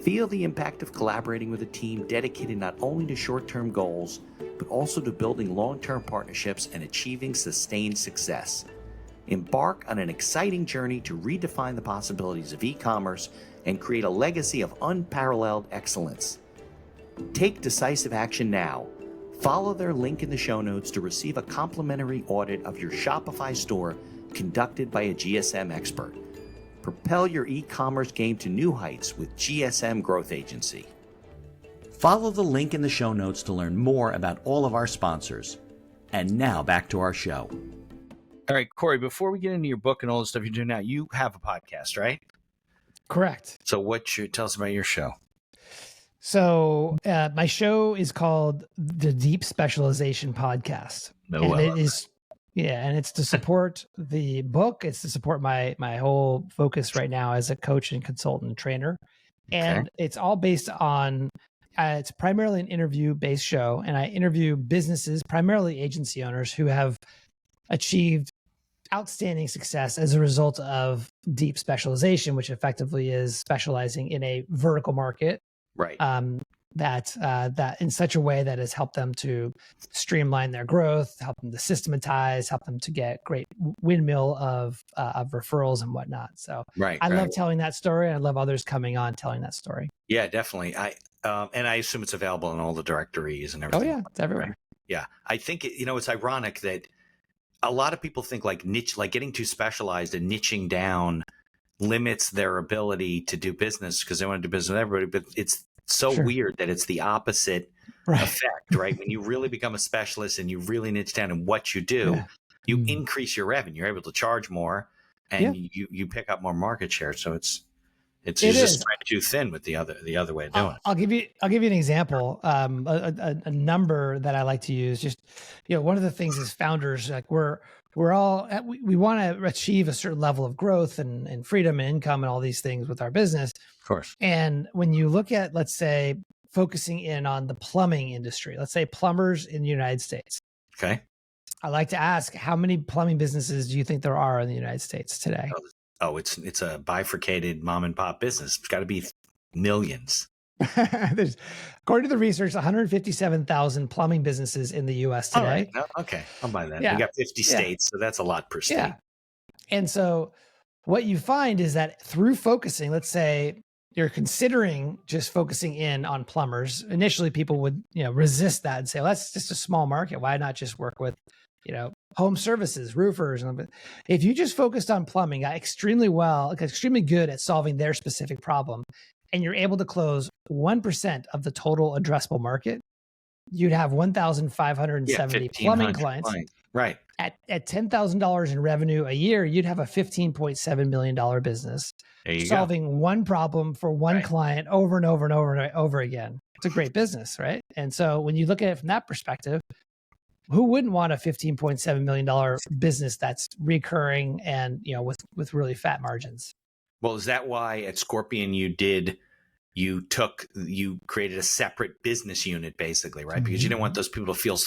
Feel the impact of collaborating with a team dedicated not only to short-term goals, but also to building long-term partnerships and achieving sustained success. Embark on an exciting journey to redefine the possibilities of e-commerce and create a legacy of unparalleled excellence. Take decisive action now. Follow their link in the show notes to receive a complimentary audit of your Shopify store conducted by a GSM expert. Propel your e-commerce game to new heights with GSM Growth Agency. Follow the link in the show notes to learn more about all of our sponsors. And now back to our show.
All right, Corey, before we get into your book and all the stuff you're doing now, you have a podcast, right?
Correct.
So tell us about your show.
So my show is called the Deep Specialization Podcast. And it's to support the book. It's to support my whole focus right now as a coach and consultant and trainer. And it's all based on, it's primarily an interview-based show. And I interview businesses, primarily agency owners, who have achieved outstanding success as a result of deep specialization, which effectively is specializing in a vertical market.
Right.
That in such a way that has helped them to streamline their growth, help them to systematize, help them to get great windmill of referrals and whatnot. So I love telling that story. I love others coming on telling that story.
Yeah, definitely. And I assume it's available in all the directories and everything.
Oh yeah, it's everywhere.
Right? Yeah, I think it's ironic that a lot of people think like getting too specialized and niching down limits their ability to do business because they want to do business with everybody. But it's so weird that it's the opposite effect, right? When you really become a specialist and you really niche down in what you do, you increase your revenue. You're able to charge more and you pick up more market share. So it's just spread too thin with the other way of doing it.
I'll give you an example. A number that I like to use. Just one of the things as founders, like we're all we want to achieve a certain level of growth and freedom and income and all these things with our business.
Of course.
And when you look at, let's say, focusing in on the plumbing industry, let's say plumbers in the United States.
Okay.
I like to ask, how many plumbing businesses do you think there are in the United States today?
Oh, it's a bifurcated mom and pop business. It's got to be millions.
According to the research, 157,000 plumbing businesses in the U.S. today.
All right. No, okay, I'll buy that.
Yeah.
We got 50 states, so that's a lot per state.
Yeah. And so what you find is that through focusing, let's say you're considering just focusing in on plumbers. Initially, people would, resist that and say, well, that's just a small market. Why not just work with, home services, roofers? If you just focused on plumbing, got extremely good at solving their specific problem, and you're able to close 1% of the total addressable market, you'd have 1,570 plumbing clients.
Right.
At $10,000 in revenue a year, you'd have a $15.7 million business solving one problem for one client over and over and over and over again. It's a great business, right? And so when you look at it from that perspective, who wouldn't want a $15.7 million business that's recurring and, with really fat margins?
Well, is that why at Scorpion you created a separate business unit basically, right? Because you didn't want those people to feel,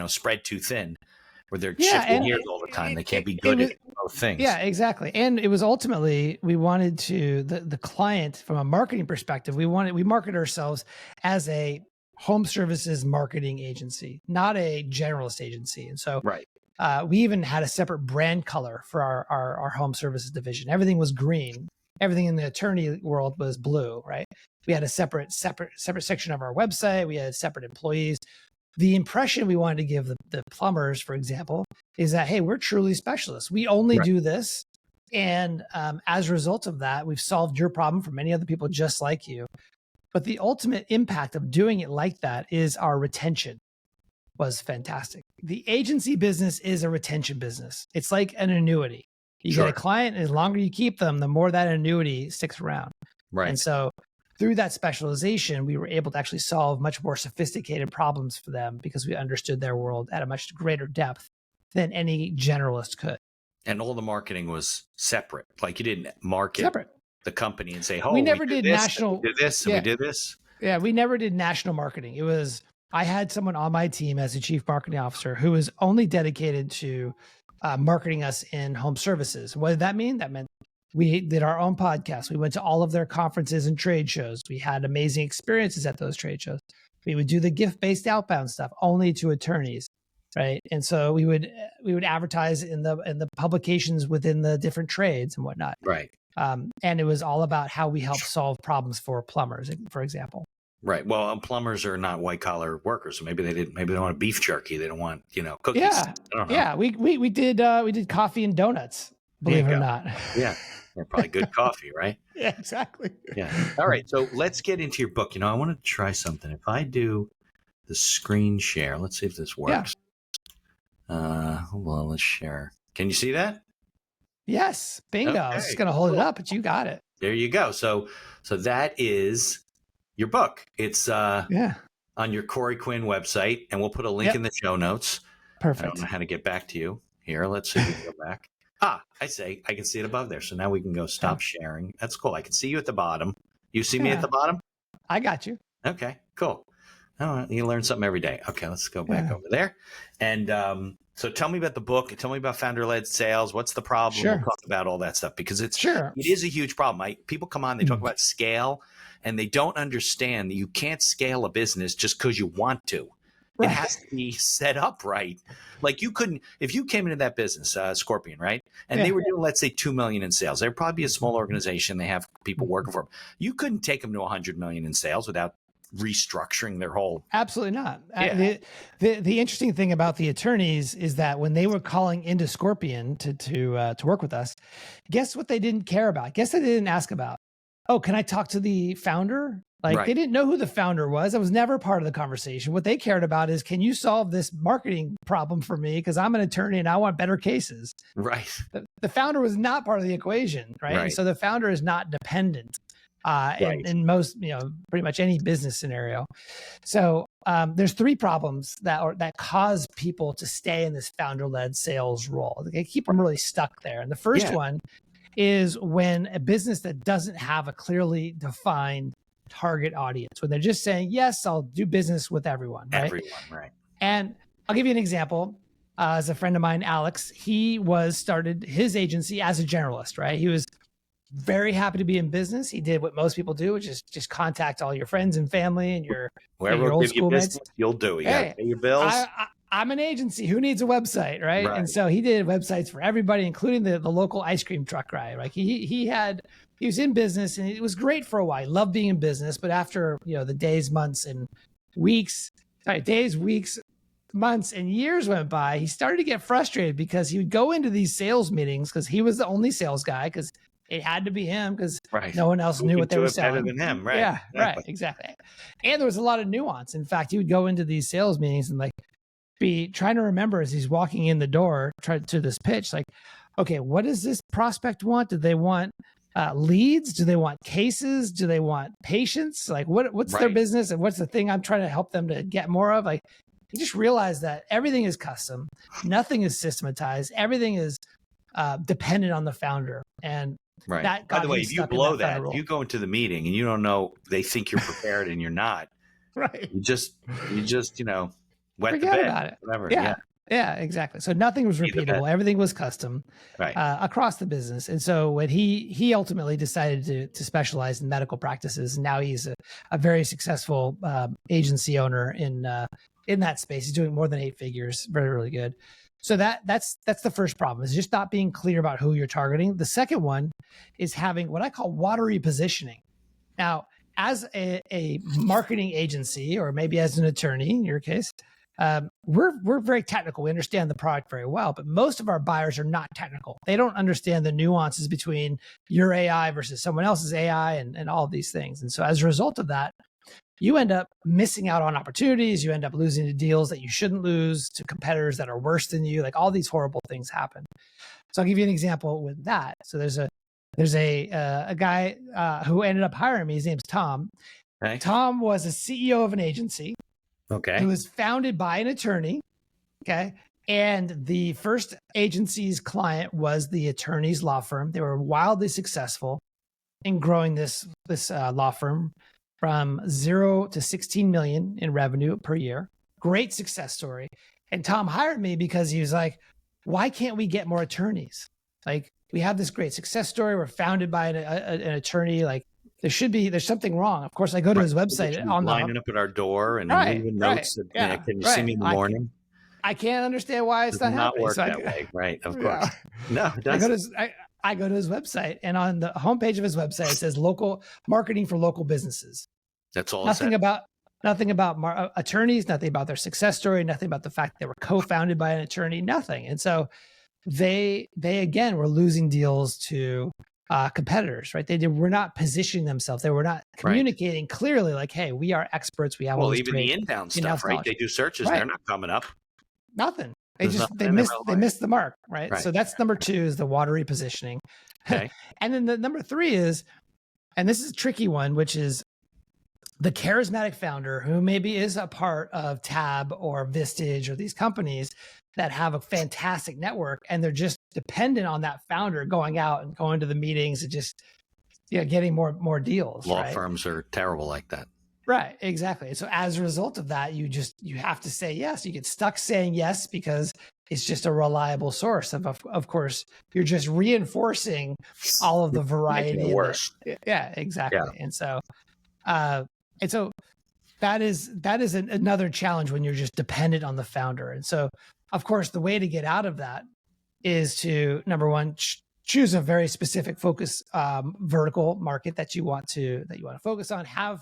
spread too thin where they're shifting gears all the time. They can't be good at both things.
Yeah, exactly. And it was ultimately, we wanted to, the client from a marketing perspective, we market ourselves as a home services marketing agency, not a generalist agency. And so we even had a separate brand color for our home services division. Everything was green. Everything in the attorney world was blue, right? We had a separate section of our website. We had separate employees. The impression we wanted to give the plumbers, for example, is that, hey, we're truly specialists. We only do this. And as a result of that, we've solved your problem for many other people just like you. But the ultimate impact of doing it like that is our retention was fantastic. The agency business is a retention business. It's like an annuity. You get a client, and the longer you keep them, the more that annuity sticks around. Right. And so through that specialization, we were able to actually solve much more sophisticated problems for them because we understood their world at a much greater depth than any generalist could.
And all the marketing was separate. Like you didn't market the company and say, oh,
we never did national.
We did this and we did this.
Yeah, we never did national marketing. It was, I had someone on my team as a chief marketing officer who was only dedicated to marketing us in home services. What did that mean? That meant we did our own podcast. We went to all of their conferences and trade shows. We had amazing experiences at those trade shows. We would do the gift-based outbound stuff only to attorneys, right? And so we would advertise in the publications within the different trades and whatnot.
Right.
And it was all about how we help solve problems for plumbers, for example.
Right. Well, plumbers are not white collar workers. So maybe they don't want beef jerky. They don't want, cookies.
Yeah.
I don't know.
Yeah. We did coffee and donuts, believe it or not.
Yeah. They're probably good coffee, right?
Yeah, exactly.
Yeah. All right. So let's get into your book. I want to try something. If I do the screen share, let's see if this works. Yeah. Hold on. Let's share. Can you see that?
Yes. Bingo. Okay. I was just going to hold it up, but you got it.
There you go. So that is your book. It's on your Corey Quinn website, and we'll put a link in the show notes.
Perfect.
I don't know how to get back to you here. Let's see if we can go back. I can see it above there. So now we can go stop sharing. That's cool. I can see you at the bottom. You see me at the bottom?
I got you.
Okay, cool. Oh, you learn something every day. Okay, let's go back over there. And so tell me about the book. Tell me about founder-led sales. What's the problem?
Sure.
We'll talk about all that stuff because it is a huge problem. People come on, they talk about scale, and they don't understand that you can't scale a business just because you want to. Right. It has to be set up right. Like you couldn't, if you came into that business, Scorpion, right? And they were doing, let's say, 2 million in sales. They'd probably be a small organization. They have people working for them. You couldn't take them to 100 million in sales without restructuring their whole.
Absolutely not. Yeah. The interesting thing about the attorneys is that when they were calling into Scorpion to work with us, guess what they didn't care about? Guess they didn't ask about? Oh, can I talk to the founder? Like they didn't know who the founder was. That was never part of the conversation. What they cared about is, can you solve this marketing problem for me? Because I'm an attorney and I want better cases.
Right.
The founder was not part of the equation, right? And so the founder is not dependent in most, pretty much any business scenario. So there's 3 problems that cause people to stay in this founder-led sales role. They keep them really stuck there. And the first one is when a business that doesn't have a clearly defined target audience, when they're just saying, yes, I'll do business with everyone. Right?
Everyone, right.
And I'll give you an example. As a friend of mine, Alex, he started his agency as a generalist, right? He was very happy to be in business. He did what most people do, which is just contact all your friends and family and
whoever
your
will
old
give you
school
business,
mates.
you'll do it. You
Hey,
gotta pay your bills.
I'm an agency. Who needs a website, right?
Right.
And so he did websites for everybody, including the local ice cream truck guy. Like he was in business, and it was great for a while. He loved being in business, but after the days, months, and weeks, months, and years went by, he started to get frustrated because he would go into these sales meetings because he was the only sales guy because it had to be him because no one else knew what they were selling.
Better than him, right?
Yeah,
exactly.
right, exactly. And there was a lot of nuance. In fact, he would go into these sales meetings and be trying to remember as he's walking in the door to this pitch, like, okay, what does this prospect want? Do they want leads? Do they want cases? Do they want patients? Like what's their business and what's the thing I'm trying to help them to get more of? Like, he just realized that everything is custom, nothing is systematized, everything is dependent on the founder. And that
by the way, if you blow that, you go into the meeting and you don't know, they think you're prepared and you're not.
Right.
You just wet
Forget
the bed,
about it.
whatever.
Yeah, exactly. So nothing was repeatable. Everything was custom across the business. And so when he ultimately decided to specialize in medical practices, and now he's a very successful agency owner in that space. He's doing more than 8 figures. Very, really good. So that's the first problem, is just not being clear about who you're targeting. The second one is having what I call watery positioning. Now, as a marketing agency, or maybe as an attorney in your case, we're very technical. We understand the product very well, but most of our buyers are not technical. They don't understand the nuances between your AI versus someone else's AI and all of these things. And so as a result of that, you end up missing out on opportunities. You end up losing to deals that you shouldn't lose, to competitors that are worse than you. Like, all these horrible things happen. So I'll give you an example with that. So there's a guy who ended up hiring me. His name's Tom.
Okay.
Tom was a CEO of an agency.
Okay.
It was founded by an attorney. Okay. And the first agency's client was the attorney's law firm. They were wildly successful in growing this law firm from 0 to 16 million in revenue per year. Great success story. And Tom hired me because he was like, why can't we get more attorneys? Like, we have this great success story. We're founded by an attorney. Like, there's something wrong. Of course, I go to his website
lining up at our door and leaving notes. Can you see me in the morning?
I can't understand why it's not happening.
Work that way, right? Of course. No, it doesn't.
I go to his website, and on the homepage of his website, it says local marketing for local businesses.
That's all.
Nothing about attorneys, nothing about their success story, nothing about the fact that they were co-founded by an attorney, nothing. And so they again were losing deals to competitors, right? Were not positioning themselves. They were not communicating clearly, like, hey, we are experts. We have all
even the inbound stuff, right? They do searches. They're not coming up.
Nothing. They missed the mark, right? So that's number 2, is the watery positioning. Okay. And then the number 3 is, and this is a tricky one, which is the charismatic founder who maybe is a part of Tab or Vistage or these companies that have a fantastic network, and they're just dependent on that founder going out and going to the meetings and just getting more deals.
Law firms are terrible like that.
Right, exactly. So as a result of that, you have to say yes. You get stuck saying yes because it's just a reliable source. Of course, you're just reinforcing all of the variety.
Worse.
Yeah, exactly. Yeah. And so that is another challenge when you're just dependent on the founder. And so, of course, the way to get out of that is to, number one, choose a very specific focus vertical market that you want to focus on. Have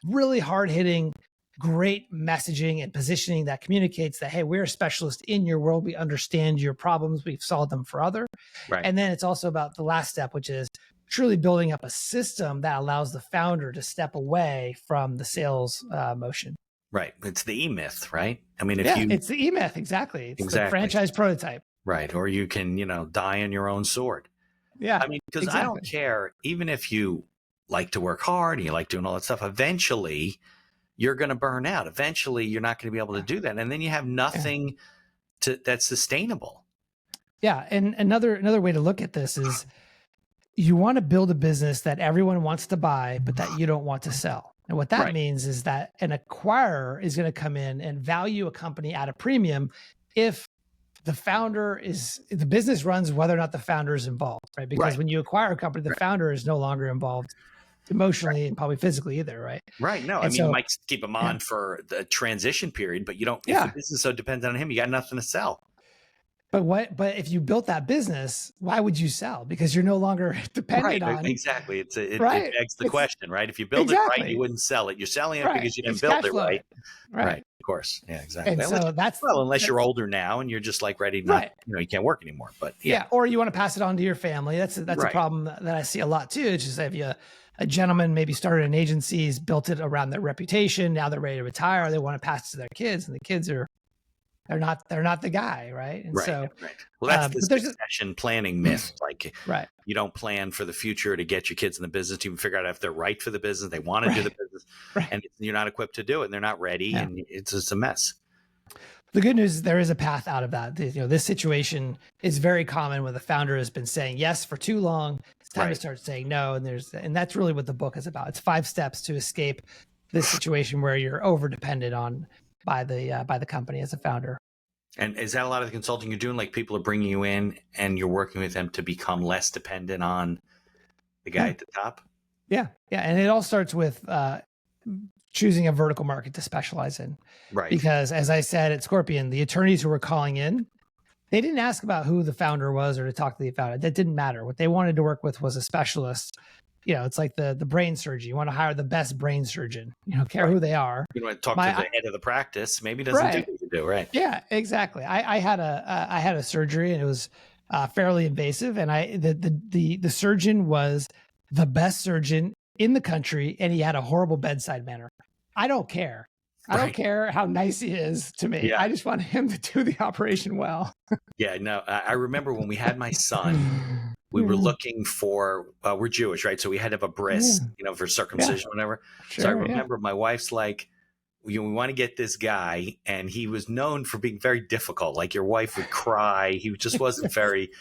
really hard-hitting, great messaging and positioning that communicates that, hey, we're a specialist in your world. We understand your problems. We've solved them for other. Right. And then it's also about the last step, which is truly building up a system that allows the founder to step away from the sales motion.
Right. It's the E-Myth, right? I mean,
it's the E-Myth. Exactly. It's the franchise prototype.
Right. Or you can, die on your own sword.
Yeah.
I mean, because I don't care, even if you like to work hard and you like doing all that stuff, eventually you're going to burn out. Eventually you're not going to be able to do that. And then you have nothing that's sustainable.
Yeah. And another way to look at this is you want to build a business that everyone wants to buy, but that you don't want to sell. And what that means is that an acquirer is going to come in and value a company at a premium if the founder is the business runs whether or not the founder is involved, right? Because when you acquire a company, the founder is no longer involved emotionally and probably physically either, right?
Right. No, I mean, you might keep him on for the transition period, but you don't. If the business is so dependent on him, you got nothing to sell.
But if you built that business, why would you sell? Because you're no longer dependent on.
Exactly. It begs the question, right? If you build it right, you wouldn't sell it. You're selling it because you didn't build it right. Right. Of course. Yeah, exactly.
And so
unless you're older now and you're just like ready to you can't work anymore. But
or you want to pass it on to your family. That's a problem that I see a lot too. It's just if you a gentleman maybe started an agency, he's built it around their reputation. Now they're ready to retire. They want to pass it to their kids, and the kids they're not the guy, right? And
well, that's the succession planning myth. Like, you don't plan for the future to get your kids in the business to even figure out if they're right for the business. They want to do the business, and you're not equipped to do it, and they're not ready, and it's just a mess.
The good news is there is a path out of that. This situation is very common where the founder has been saying yes for too long. It's time to start saying no, and that's really what the book is about. It's 5 steps to escape this situation where you're over dependent on by the company as a founder.
And is that a lot of the consulting you're doing? Like, people are bringing you in and you're working with them to become less dependent on the guy at the top?
Yeah. And it all starts with choosing a vertical market to specialize in.
Right.
Because as I said at Scorpion, the attorneys who were calling in, they didn't ask about who the founder was or to talk to the founder. That didn't matter. What they wanted to work with was a specialist. It's like the brain surgeon. You want to hire the best brain surgeon. You don't care who they are.
You want to talk to the head of the practice. Maybe it doesn't do what you do, right?
Yeah, exactly. I had a surgery and it was fairly invasive, and the surgeon was the best surgeon in the country, and he had a horrible bedside manner. I don't care. I don't care how nice he is to me. I just want him to do the operation well.
I remember when we had my son. We were looking for, we're Jewish, right? So we had to have a bris, for circumcision, whatever. Sure, so I remember my wife's like, we want to get this guy. And he was known for being very difficult. Like, your wife would cry. He just wasn't very,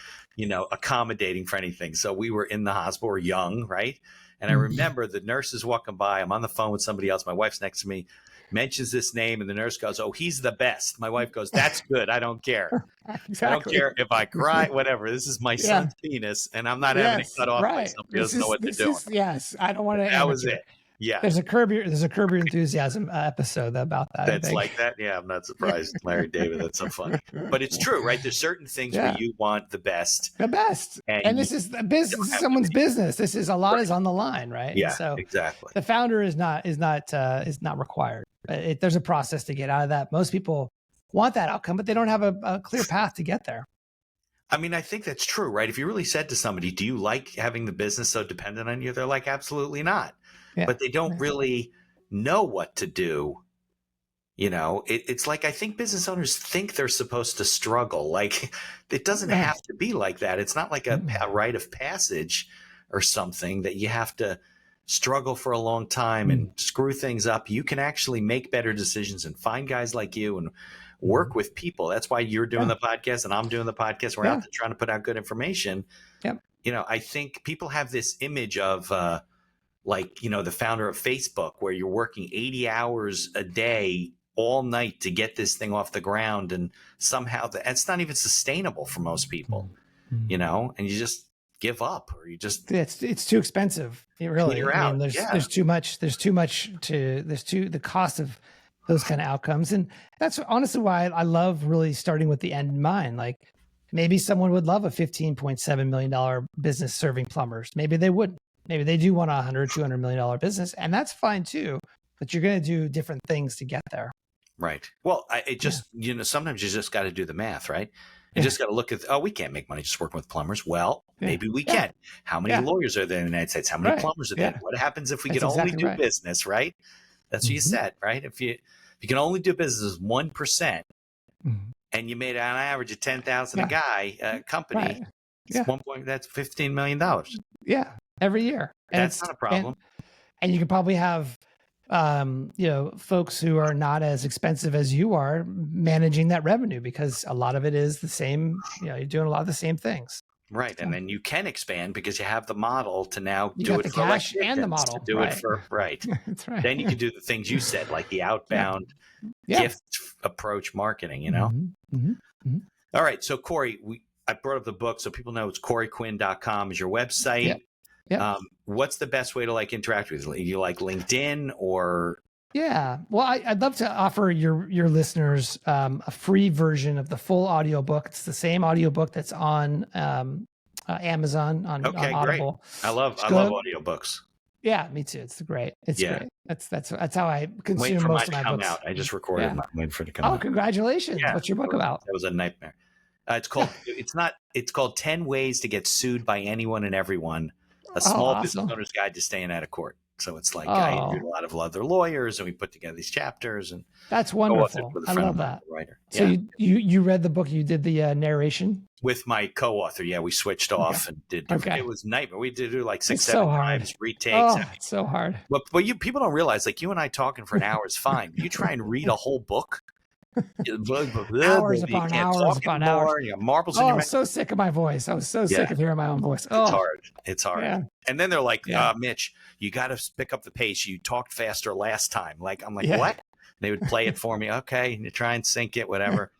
accommodating for anything. So we were in the hospital, we're young, right? And I remember the nurse is walking by. I'm on the phone with somebody else. My wife's next to me, mentions this name, and the nurse goes, "Oh, he's the best." My wife goes, "That's good. I don't care. I don't care if I cry, whatever. This is my son's penis, and I'm not having it cut off by somebody who doesn't know what they're doing."
I don't want to.
That was it. Yeah.
There's a Curb Your Enthusiasm episode about that.
That's like that. Yeah, I'm not surprised, Larry David. That's so funny. But it's true, right? There's certain things where you want the best.
The best. And this is the business. This is someone's business. This is a lot is on the line, right?
Yeah.
And so
exactly.
The founder is not required. There's a process to get out of that. Most people want that outcome, but they don't have a clear path to get there.
I mean, I think that's true, right? If you really said to somebody, "Do you like having the business so dependent on you?" They're like, "Absolutely not." Yeah. But they don't really know what to do. It's like, I think business owners think they're supposed to struggle. Like, it doesn't have to be like that. It's not like a rite of passage or something that you have to struggle for a long time and screw things up. You can actually make better decisions and find guys like you and work with people. That's why you're doing the podcast and I'm doing the podcast. We're out there trying to put out good information.
Yep.
I think people have this image of, the founder of Facebook, where you're working 80 hours a day all night to get this thing off the ground. And somehow that's not even sustainable for most people, and you just give up, or you just,
it's too expensive. There's too much, the cost of those kind of outcomes. And that's honestly why I love really starting with the end in mind. Like, maybe someone would love a $15.7 million business serving plumbers. Maybe they wouldn't. Maybe they do want a $100, $200 million business, and that's fine too. But you're going to do different things to get there.
Right. Well, sometimes you just got to do the math, right? You just got to look at, we can't make money just working with plumbers. Well, maybe we can. How many lawyers are there in the United States? How many plumbers are there? What happens if we can only do business, right? That's what you said, right? If you can only do business 1%, and you made on average of 10,000 a guy, company, that's $15 million.
Yeah. Every year. And
that's not a problem.
And you can probably have, folks who are not as expensive as you are managing that revenue, because a lot of it is the same, you're doing a lot of the same things.
Right. And then you can expand because you have the model to now
do it for cash and the model.
Do it for,
That's right.
Then you can do the things you said, like the outbound gift approach marketing, All right. So Corey, I brought up the book so people know it's CoreyQuinn.com is your website.
Yep. Yep.
What's the best way to like interact with you? You like LinkedIn or?
Yeah. Well, I'd love to offer your listeners a free version of the full audiobook. It's the same audiobook that's on Amazon on Audible.
Great. I love audiobooks.
Yeah, me too. It's great. It's great. That's how I consume most of my books.
Out. I just recorded mine. Waiting for it to come out.
Oh, congratulations. Yeah. What's your book about?
That was a nightmare. It's called 10 Ways to Get Sued by Anyone and Everyone, a small business owner's guide to staying out of court. So it's like I interviewed a lot of other lawyers and we put together these chapters, and
that's wonderful. I love that.
Writer.
So you read the book, you did the narration
with my co-author. Yeah, we switched off and did. It was nightmare. We did like 6-7 times retakes.
Oh, it's so hard.
But people don't realize, like, you and I talking for an hour is fine. You try and read a whole book.
Hours upon hours upon hours.
You got marbles in your mouth.
So sick of my voice. I was so sick of hearing my own voice.
It's hard. Yeah. And then they're like, Mitch, you got to pick up the pace. You talked faster last time. Like, I'm like, what? They would play it for me. Okay, you try and sync it, whatever.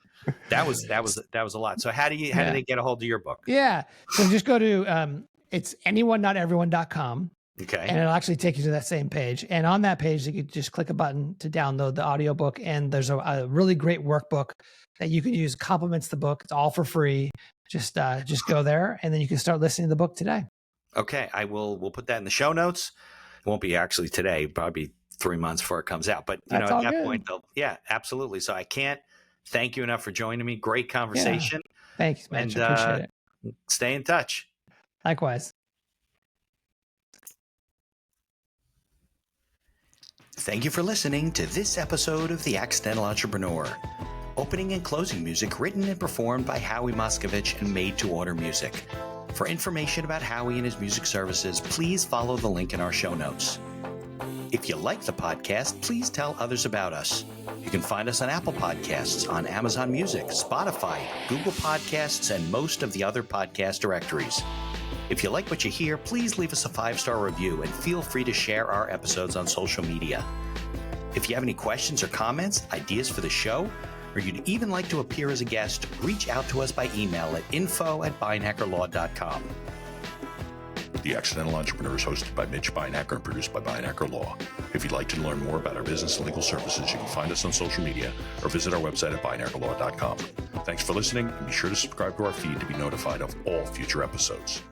That was a lot. So how do they get a hold of your book?
Yeah. So just go to it's anyonenoteveryone.com.
Okay.
And it'll actually take you to that same page. And on that page, you can just click a button to download the audiobook. And there's a really great workbook that you can use, complements the book. It's all for free. Just go there and then you can start listening to the book today.
Okay. We'll put that in the show notes. It won't be actually today, probably 3 months before it comes out. But at that point, absolutely. So I can't thank you enough for joining me. Great conversation.
Yeah. Thanks, man. I appreciate it.
Stay in touch.
Likewise.
Thank you for listening to this episode of The Accidental Entrepreneur. Opening and closing music written and performed by Howie Moskovich and made to order music. For information about Howie and his music services, please follow the link in our show notes. If you like the podcast, please tell others about us. You can find us on Apple Podcasts, on Amazon Music, Spotify, Google Podcasts, and most of the other podcast directories. If you like what you hear, please leave us a 5-star review and feel free to share our episodes on social media. If you have any questions or comments, ideas for the show, or you'd even like to appear as a guest, reach out to us by email at info@beinhackerlaw.com.
The Accidental Entrepreneur is hosted by Mitch Beinhacker and produced by Beinhacker Law. If you'd like to learn more about our business and legal services, you can find us on social media or visit our website at beinhackerlaw.com. Thanks for listening, and be sure to subscribe to our feed to be notified of all future episodes.